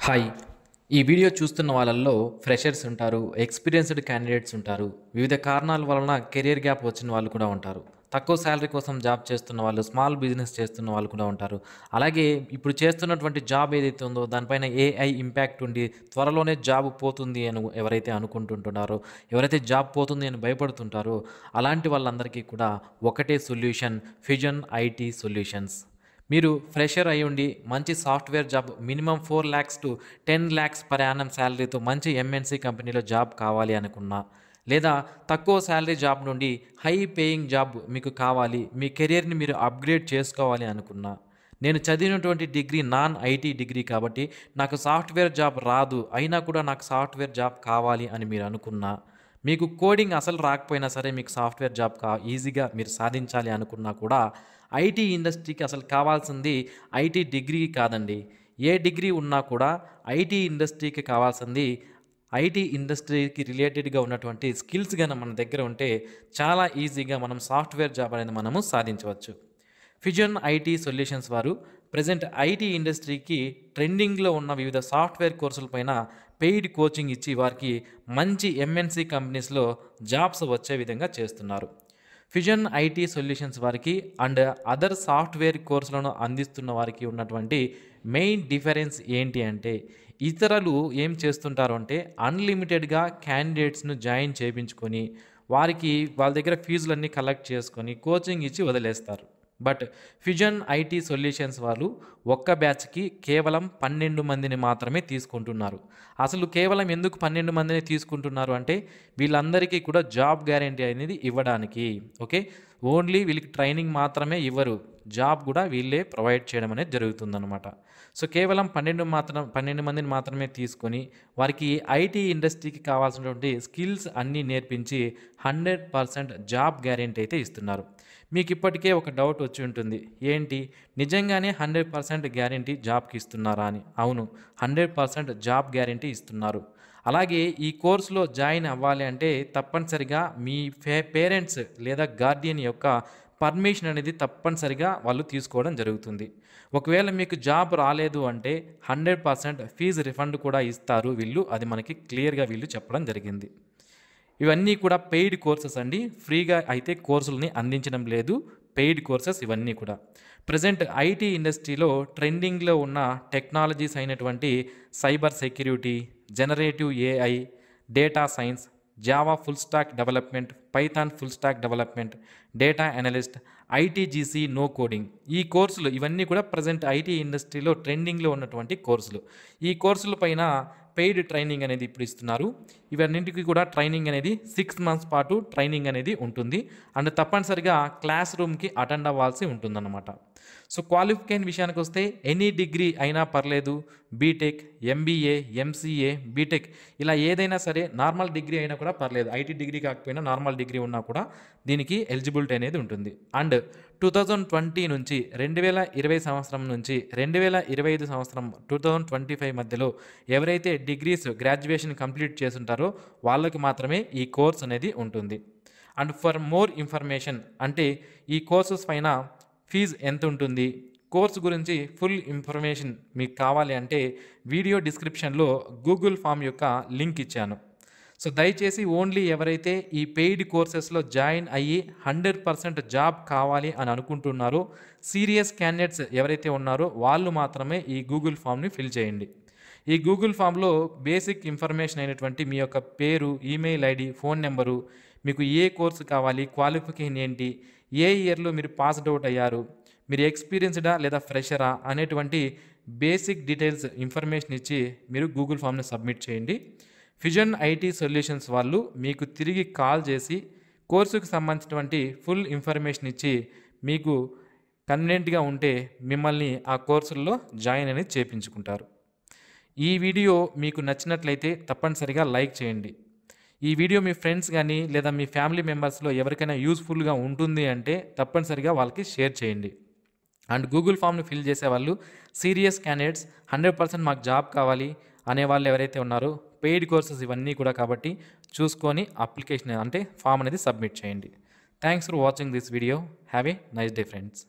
Hi! ఈ video చూస్తున్న వాళ్ళల్లో ఫ్రెషర్స్ ఉంటారు, ఎక్స్‌పీరియన్స్‌డ్ క్యాండిడేట్స్ ఉంటారు. వివిధ కారణాల వలన కెరియర్ గ్యాప్ వచ్చిన వాళ్ళు కూడా ఉంటారు. తక్కువ సాలరీ కోసం జాబ్ చేస్తున్న వాళ్ళు, స్మాల్ బిజినెస్ చేస్తున్న వాళ్ళు కూడా ఉంటారు. అలాగే ఇప్పుడు చేస్తున్నటువంటి జాబ్ ఏదైతే ఉందో దానిపైన ఏఐ ఇంపాక్ట్ ఉండి త్వరలోనే జాబ్ పోతుంది అని ఎవరైతే అనుకుంటుంటున్నారో, ఎవరైతే జాబ్ పోతుంది అని భయపడుతుంటారో అలాంటి వాళ్ళందరికీ కూడా ఒకటే సొల్యూషన్ ఫిజన్ ఐటీ సొల్యూషన్స్. మీరు ఫ్రెషర్ అయ్యుండి మంచి software job minimum 4,00,000 to 10,00,000 per annum సాలరీతో మంచి ఎంఎన్‌సి కంపెనీలో జాబ్ కావాలి అనుకున్నా, లేదా తక్కువ సాలరీ జాబ్ నుండి హై పేయింగ్ జాబ్ మీకు కావాలి, మీ కెరియర్‌ని మీరు అప్‌గ్రేడ్ చేసుకోవాలి అనుకున్నా, నేను చదివినటువంటి డిగ్రీ నాన్ ఐటీ డిగ్రీ కాబట్టి నాకు సాఫ్ట్‌వేర్ జాబ్ రాదు, అయినా కూడా నాకు సాఫ్ట్‌వేర్ జాబ్ కావాలి అని మీరు అనుకున్నా, మీకు కోడింగ్ అసలు రాకపోయినా సరే మీకు సాఫ్ట్‌వేర్ జాబ్ ఈజీగా మీరు సాధించాలి అనుకున్నా కూడా ఐటీ ఇండస్ట్రీకి అసలు కావాల్సింది ఐటీ డిగ్రీ కాదండి. ఏ డిగ్రీ ఉన్నా కూడా ఐటీ ఇండస్ట్రీకి కావాల్సింది ఐటీ ఇండస్ట్రీకి రిలేటెడ్‌గా ఉన్నటువంటి స్కిల్స్ గన మన దగ్గర ఉంటే చాలా ఈజీగా మనం సాఫ్ట్‌వేర్ జాబ్ అనేది మనము సాధించవచ్చు. ఫిజన్ ఐటీ సొల్యూషన్స్ వారు ప్రెజెంట్ ఐటీ ఇండస్ట్రీకి ట్రెండింగ్‌లో ఉన్న వివిధ సాఫ్ట్‌వేర్ కోర్సుల పైన పెయిడ్ కోచింగ్ ఇచ్చి వారికి మంచి ఎంఎన్‌సి కంపెనీస్‌లో జాబ్స్ వచ్చే విధంగా చేస్తున్నారు. ఫిజన్ ఐటీ సొల్యూషన్స్ వారికి అండ్ అదర్ సాఫ్ట్‌వేర్ కోర్సులను అందిస్తున్న వారికి ఉన్నటువంటి మెయిన్ డిఫరెన్స్ ఏంటి అంటే, ఇతరులు ఏం చేస్తుంటారు అంటే అన్‌లిమిటెడ్‌గా క్యాండిడేట్స్‌ను జాయిన్ చేపించుకొని, వారికి వాళ్ళ దగ్గర ఫీజులన్నీ కలెక్ట్ చేసుకొని కోచింగ్ ఇచ్చి వదిలేస్తారు. బట్ ఫిజన్ ఐటీ సొల్యూషన్స్ వాళ్ళు ఒక్క బ్యాచ్‌కి కేవలం 12 మందిని మాత్రమే తీసుకుంటున్నారు. అసలు కేవలం ఎందుకు 12 మందిని తీసుకుంటున్నారు అంటే వీళ్ళందరికీ కూడా జాబ్ గ్యారంటీ అనేది ఇవ్వడానికి. ఓకే. ఓన్లీ వీళ్ళకి ట్రైనింగ్ మాత్రమే ఇవ్వరు. జాబ్ కూడా వీళ్ళే ప్రొవైడ్ చేయడం అనేది జరుగుతుందనమాట. సో కేవలం 12 మందిని మాత్రమే తీసుకొని వారికి ఐటీ ఇండస్ట్రీకి కావాల్సినటువంటి స్కిల్స్ అన్నీ నేర్పించి 100% జాబ్ గ్యారంటీ అయితే ఇస్తున్నారు. మీకు ఇప్పటికే ఒక డౌట్ వచ్చి ఉంటుంది. ఏంటి? నిజంగానే 100% గ్యారంటీ జాబ్‌కి ఇస్తున్నారా అని? అవును. 100% జాబ్ గ్యారంటీ ఇస్తున్నారు. అలాగే ఈ కోర్స్‌లో జాయిన్ అవ్వాలి అంటే తప్పనిసరిగా మీ పేరెంట్స్ లేదా గార్డియన్ యొక్క పర్మిషన్ అనేది తప్పనిసరిగా వాళ్ళు తీసుకోవడం జరుగుతుంది. ఒకవేళ మీకు జాబ్ రాలేదు అంటే 100% ఫీజు రిఫండ్ కూడా ఇస్తారు వీళ్ళు. అది మనకి క్లియర్‌గా వీళ్ళు చెప్పడం జరిగింది. ఇవన్నీ కూడా పెయిడ్ కోర్సెస్ అండి. ఫ్రీగా అయితే కోర్సులని అందించడం లేదు. పెయిడ్ కోర్సెస్ ఇవన్నీ కూడా. ప్రెజెంట్ ఐటీ ఇండస్ట్రీలో ట్రెండింగ్‌లో ఉన్న టెక్నాలజీస్ అయినటువంటి cyber security, generative AI, data science, Java full stack development, Python full stack development, data analyst, ITGC no coding. ఈ కోర్సులు ఇవన్నీ కూడా ప్రెజెంట్ ఐటీ ఇండస్ట్రీలో ట్రెండింగ్‌లో ఉన్నటువంటి కోర్సులు. ఈ కోర్సుల పైన పెయిడ్ ట్రైనింగ్ అనేది ఇప్పుడు ఇస్తున్నారు. ఇవన్నింటికి కూడా ట్రైనింగ్ అనేది 6 మంత్స్ పాటు ట్రైనింగ్ అనేది ఉంటుంది. అండ్ తప్పనిసరిగా క్లాస్ రూమ్‌కి అటెండ్ అవ్వాల్సి ఉంటుందన్నమాట. సో క్వాలిఫికేషన్ విషయానికి వస్తే ఎనీ డిగ్రీ అయినా పర్లేదు. బీటెక్, ఎంబీఏ, ఎంసీఏ, బీటెక్ ఇలా ఏదైనా సరే నార్మల్ డిగ్రీ అయినా కూడా పర్లేదు. ఐటీ డిగ్రీ కాకపోయినా నార్మల్ డిగ్రీ ఉన్నా కూడా దీనికి ఎలిజిబిలిటీ అనేది ఉంటుంది. అండ్ 2020 నుంచి 2020 సంవత్సరం నుంచి 2025 సంవత్సరం 2025 మధ్యలో ఎవరైతే డిగ్రీస్ గ్రాడ్యుయేషన్ కంప్లీట్ చేసుంటారో వాళ్ళకి మాత్రమే ఈ కోర్స్ అనేది ఉంటుంది. అండ్ ఫర్ మోర్ ఇన్ఫర్మేషన్ అంటే ఈ కోర్సెస్ పైన ఫీజు ఎంత ఉంటుంది, కోర్స్ గురించి ఫుల్ ఇన్ఫర్మేషన్ మీకు కావాలి అంటే వీడియో డిస్క్రిప్షన్లో గూగుల్ ఫామ్ యొక్క లింక్ ఇచ్చాను. సో దయచేసి ఓన్లీ ఎవరైతే ఈ పెయిడ్ కోర్సెస్లో జాయిన్ అయ్యి 100% జాబ్ కావాలి అని అనుకుంటున్నారో సీరియస్ క్యాండిడేట్స్ ఎవరైతే ఉన్నారో వాళ్ళు మాత్రమే ఈ గూగుల్ ఫామ్ని ఫిల్ చేయండి. ఈ గూగుల్ ఫామ్లో బేసిక్ ఇన్ఫర్మేషన్ అయినటువంటి మీ యొక్క పేరు, ఈమెయిల్ ఐడి, ఫోన్ నెంబరు, మీకు ఏ కోర్సు కావాలి, క్వాలిఫికేషన్ ఏంటి, ఏ ఇయర్లో మీరు పాస్డ్ అవుట్ అయ్యారు, మీరు ఎక్స్పీరియన్స్డా లేదా ఫ్రెషరా అనేటువంటి బేసిక్ డీటెయిల్స్ ఇన్ఫర్మేషన్ ఇచ్చి మీరు గూగుల్ ఫామ్ని సబ్మిట్ చేయండి. ఫిజన్ ఐటీ సొల్యూషన్స్ వాళ్ళు మీకు తిరిగి కాల్ చేసి కోర్సుకు సంబంధించినటువంటి ఫుల్ ఇన్ఫర్మేషన్ ఇచ్చి మీకు కన్వీనియంట్గా ఉంటే మిమ్మల్ని ఆ కోర్సుల్లో జాయిన్ అనేది చేయించుకుంటారు. ఈ వీడియో మీకు నచ్చినట్లయితే తప్పనిసరిగా లైక్ చేయండి. ఈ వీడియో మీ ఫ్రెండ్స్ కానీ లేదా మీ ఫ్యామిలీ మెంబర్స్లో ఎవరికైనా యూస్ఫుల్గా ఉంటుంది అంటే తప్పనిసరిగా వాళ్ళకి షేర్ చేయండి. అండ్ గూగుల్ ఫామ్ని ఫిల్ చేసేవాళ్ళు సీరియస్ క్యాండిడేట్స్ 100% మాకు జాబ్ కావాలి అనేవాళ్ళు ఎవరైతే ఉన్నారో పెయిడ్ కోర్సెస్ ఇవన్నీ కూడా కాబట్టి చూసుకొని అప్లికేషన్ అంటే ఫామ్ అనేది సబ్మిట్ చేయండి. Thanks for watching this video. Have a nice day friends.